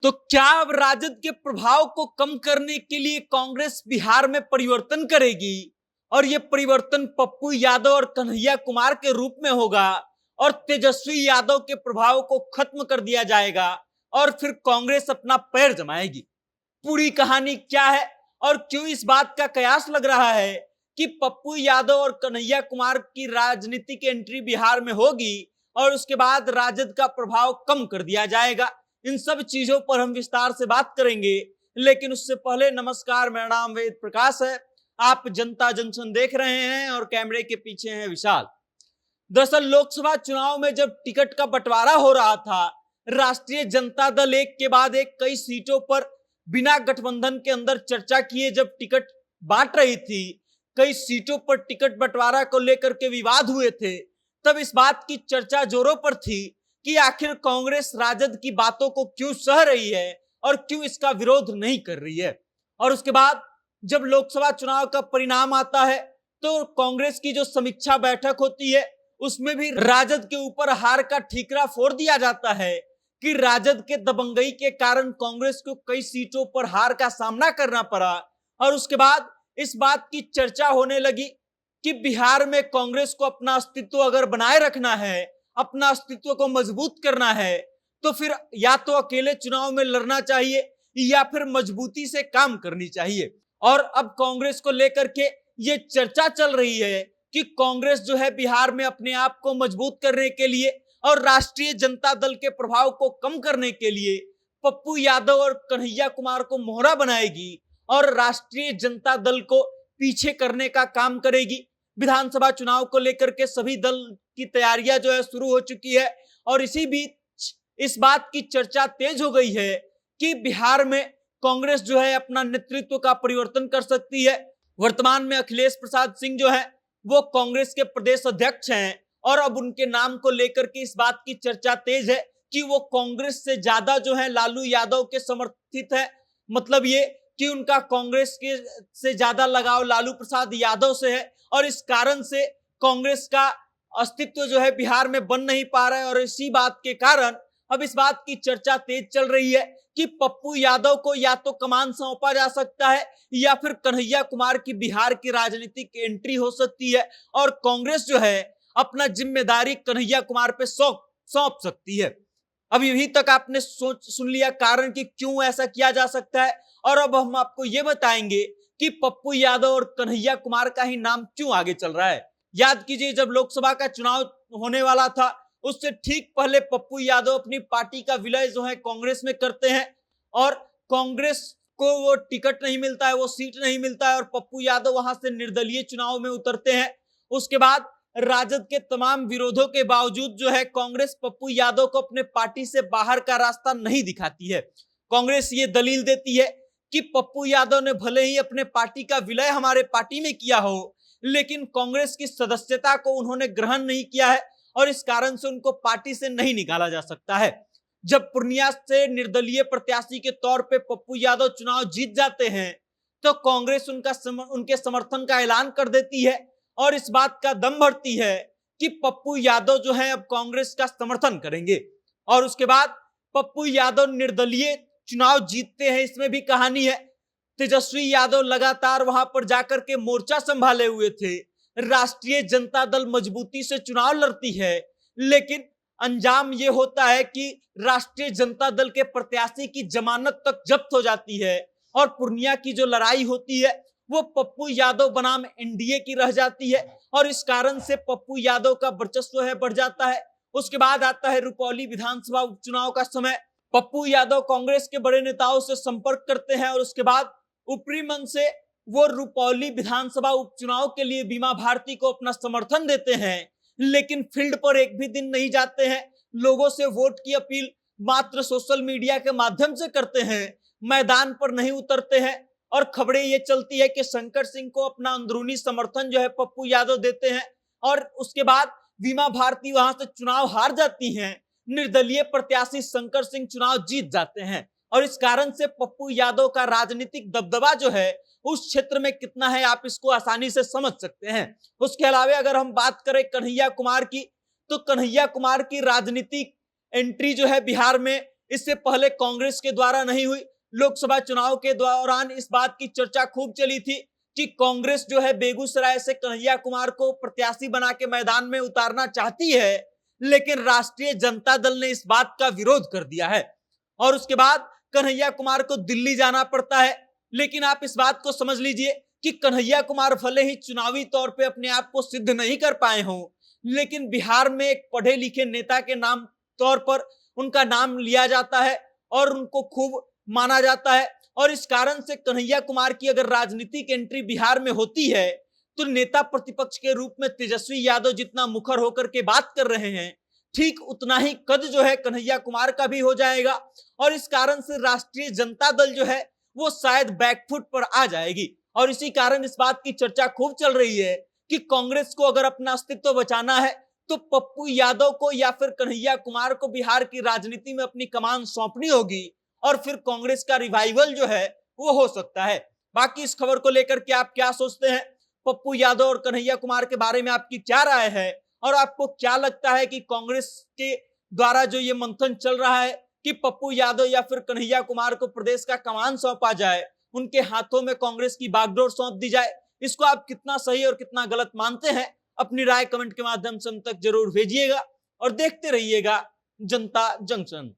तो क्या अब राजद के प्रभाव को कम करने के लिए कांग्रेस बिहार में परिवर्तन करेगी और यह परिवर्तन पप्पू यादव और कन्हैया कुमार के रूप में होगा और तेजस्वी यादव के प्रभाव को खत्म कर दिया जाएगा और फिर कांग्रेस अपना पैर जमाएगी? पूरी कहानी क्या है और क्यों इस बात का कयास लग रहा है कि पप्पू यादव और कन्हैया कुमार की राजनीतिक एंट्री बिहार में होगी और उसके बाद राजद का प्रभाव कम कर दिया जाएगा? इन सब चीजों पर हम विस्तार से बात करेंगे, लेकिन उससे पहले नमस्कार, मेरा नाम वेद प्रकाश है। आप जनता जंक्शन देख रहे हैं और कैमरे के पीछे है विशाल। दरअसल लोकसभा चुनाव में जब टिकट का बंटवारा हो रहा था, राष्ट्रीय जनता दल एक के बाद एक कई सीटों पर बिना गठबंधन के अंदर चर्चा किए जब टिकट बांट रही थी, कई सीटों पर टिकट बंटवारा को लेकर के विवाद हुए थे, तब इस बात की चर्चा जोरों पर थी कि आखिर कांग्रेस राजद की बातों को क्यों सह रही है और क्यों इसका विरोध नहीं कर रही है। और उसके बाद जब लोकसभा चुनाव का परिणाम आता है तो कांग्रेस की जो समीक्षा बैठक होती है उसमें भी राजद के ऊपर हार का ठीकरा फोड़ दिया जाता है कि राजद के दबंगई के कारण कांग्रेस को कई सीटों पर हार का सामना करना पड़ा। और उसके बाद इस बात की चर्चा होने लगी कि बिहार में कांग्रेस को अपना अस्तित्व अगर बनाए रखना है, अपना अस्तित्व को मजबूत करना है, तो फिर या तो अकेले चुनाव में लड़ना चाहिए या फिर मजबूती से काम करनी चाहिए। और अब कांग्रेस को लेकर के ये चर्चा चल रही है कि कांग्रेस जो है बिहार में अपने आप को मजबूत करने के लिए और राष्ट्रीय जनता दल के प्रभाव को कम करने के लिए पप्पू यादव और कन्हैया कुमार को मोहरा बनाएगी और राष्ट्रीय जनता दल को पीछे करने का काम करेगी। विधानसभा चुनाव को लेकर के सभी दल की तैयारियां जो है शुरू हो चुकी है और इसी बीच इस बात की चर्चा तेज हो गई है कि बिहार में कांग्रेस जो है अपना नेतृत्व का परिवर्तन कर सकती है। वर्तमान में अखिलेश प्रसाद सिंह जो है वो कांग्रेस के प्रदेश अध्यक्ष हैं और अब उनके नाम को लेकर के इस बात की चर्चा तेज है कि वो कांग्रेस से ज्यादा जो है लालू यादव के समर्थित है। मतलब ये कि उनका कांग्रेस के से ज्यादा लगाव लालू प्रसाद यादव से है और इस कारण से कांग्रेस का अस्तित्व जो है बिहार में बन नहीं पा रहा है। और इसी बात के कारण अब इस बात की चर्चा तेज चल रही है कि पप्पू यादव को या तो कमान सौंपा जा सकता है या फिर कन्हैया कुमार की बिहार की राजनीतिक एंट्री हो सकती है और कांग्रेस जो है अपना जिम्मेदारी कन्हैया कुमार पे सौंप सकती है। अब यही तक आपने सुन लिया कारण कि क्यों ऐसा किया जा सकता है और अब हम आपको ये बताएंगे कि पप्पू यादव और कन्हैया कुमार का ही नाम क्यों आगे चल रहा है। याद कीजिए, जब लोकसभा का चुनाव होने वाला था उससे ठीक पहले पप्पू यादव अपनी पार्टी का विलय जो है कांग्रेस में करते हैं और कांग्रेस को वो टिकट नहीं मिलता है, वो सीट नहीं मिलता है और पप्पू यादव वहां से निर्दलीय चुनाव में उतरते हैं। उसके बाद राजद के तमाम विरोधों के बावजूद जो है कांग्रेस पप्पू यादव को अपने पार्टी से बाहर का रास्ता नहीं दिखाती है। कांग्रेस ये दलील देती है कि पप्पू यादव ने भले ही अपने पार्टी का विलय हमारे पार्टी में किया हो, लेकिन कांग्रेस की सदस्यता को उन्होंने ग्रहण नहीं किया है और इस कारण से उनको पार्टी से नहीं निकाला जा सकता है। जब पूर्णिया से निर्दलीय प्रत्याशी के तौर पे पप्पू यादव चुनाव जीत जाते हैं तो कांग्रेस उनके समर्थन का ऐलान कर देती है और इस बात का दम भरती है कि पप्पू यादव जो है अब कांग्रेस का समर्थन करेंगे। और उसके बाद पप्पू यादव निर्दलीय चुनाव जीतते हैं। इसमें भी कहानी है, तेजस्वी यादव लगातार वहां पर जाकर के मोर्चा संभाले हुए थे। राष्ट्रीय जनता दल मजबूती से चुनाव लड़ती है, लेकिन अंजाम यह होता है कि राष्ट्रीय जनता दल के प्रत्याशी की जमानत तक जब्त हो जाती है और पूर्णिया की जो लड़ाई होती है वो पप्पू यादव बनाम एनडीए की रह जाती है और इस कारण से पप्पू यादव का वर्चस्व है बढ़ जाता है। उसके बाद आता है रुपौली विधानसभा उपचुनाव का समय। पप्पू यादव कांग्रेस के बड़े नेताओं से संपर्क करते हैं और उसके बाद ऊपरी मन से वो रुपौली विधानसभा उपचुनाव के लिए बीमा भारती को अपना समर्थन देते हैं, लेकिन फील्ड पर एक भी दिन नहीं जाते हैं। लोगों से वोट की अपील मात्र सोशल मीडिया के माध्यम से करते हैं, मैदान पर नहीं उतरते हैं। और खबरें ये चलती है कि शंकर सिंह को अपना अंदरूनी समर्थन जो है पप्पू यादव देते हैं और उसके बाद बीमा भारती वहां से चुनाव हार जाती हैं। निर्दलीय प्रत्याशी शंकर सिंह चुनाव जीत जाते हैं और इस कारण से पप्पू यादव का राजनीतिक दबदबा जो है उस क्षेत्र में कितना है आप इसको आसानी से समझ सकते हैं। उसके अलावा अगर हम बात करें कन्हैया कुमार की, तो कन्हैया कुमार की राजनीतिक एंट्री जो है बिहार में इससे पहले कांग्रेस के द्वारा नहीं हुई। लोकसभा चुनाव के दौरान इस बात की चर्चा खूब चली थी कि कांग्रेस जो है बेगूसराय से कन्हैया कुमार को प्रत्याशी बना के मैदान में उतारना चाहती है, लेकिन राष्ट्रीय जनता दल ने इस बात का विरोध कर दिया है और उसके बाद कन्हैया कुमार को दिल्ली जाना पड़ता है। लेकिन आप इस बात को समझ लीजिए कि कन्हैया कुमार भले ही चुनावी तौर पे अपने आप को सिद्ध नहीं कर पाए हों, लेकिन बिहार में एक पढ़े लिखे नेता के नाम तौर पर उनका नाम लिया जाता है और उनको खूब माना जाता है। और इस कारण से कन्हैया कुमार की अगर राजनीतिक एंट्री बिहार में होती है तो नेता प्रतिपक्ष के रूप में तेजस्वी यादव जितना मुखर होकर के बात कर रहे हैं, ठीक उतना ही कद जो है कन्हैया कुमार का भी हो जाएगा और इस कारण से राष्ट्रीय जनता दल जो है वो शायद बैकफुट पर आ जाएगी। और इसी कारण इस बात की चर्चा खूब चल रही है कि कांग्रेस को अगर अपना अस्तित्व बचाना है तो पप्पू यादव को या फिर कन्हैया कुमार को बिहार की राजनीति में अपनी कमान सौंपनी होगी और फिर कांग्रेस का रिवाइवल जो है वो हो सकता है। बाकी इस खबर को लेकर के आप क्या सोचते हैं? पप्पू यादव और कन्हैया कुमार के बारे में आपकी क्या राय है और आपको क्या लगता है कि कांग्रेस के द्वारा जो ये मंथन चल रहा है कि पप्पू यादव या फिर कन्हैया कुमार को प्रदेश का कमान सौंपा जाए, उनके हाथों में कांग्रेस की बागडोर सौंप दी जाए, इसको आप कितना सही और कितना गलत मानते हैं? अपनी राय कमेंट के माध्यम से हम तक जरूर भेजिएगा और देखते रहिएगा जनता जंक्शन।